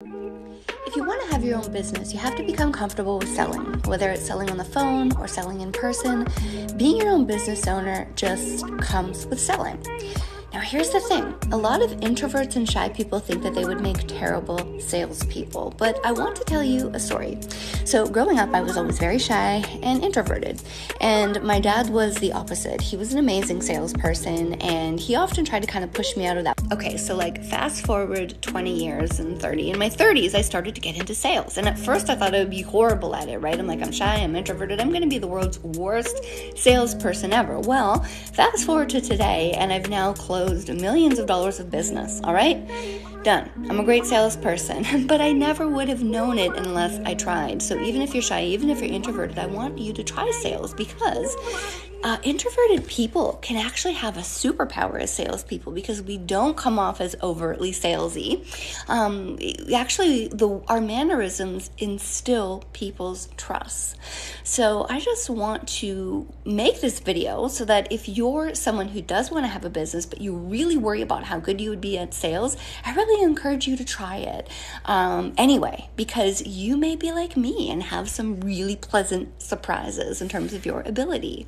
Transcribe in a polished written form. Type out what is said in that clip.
If you want to have your own business, you have to become comfortable with selling, whether it's selling on the phone or selling in person. Being your own business owner just comes with selling. Now, here's the thing. A lot of introverts and shy people think that they would make terrible salespeople, but I want to tell you a story. So growing up, I was always very shy and introverted, and my dad was the opposite. He was an amazing salesperson, and he often tried to kind of push me out of that. Okay, so fast forward 20 years and 30. In my 30s, I started to get into sales, and at first I thought I would be horrible at it, right? I'm shy, I'm introverted, I'm going to be the world's worst salesperson ever. Well, fast forward to today, and I've now closed millions of dollars of business, all right? Done. I'm a great salesperson, but I never would have known it unless I tried. So even if you're shy, even if you're introverted, I want you to try sales because introverted people can actually have a superpower as salespeople because we don't come off as overtly salesy. Our mannerisms instill people's trust. So I just want to make this video so that if you're someone who does want to have a business, but you really worry about how good you would be at sales, I really encourage you to try it anyway, because you may be like me and have some really pleasant surprises in terms of your ability.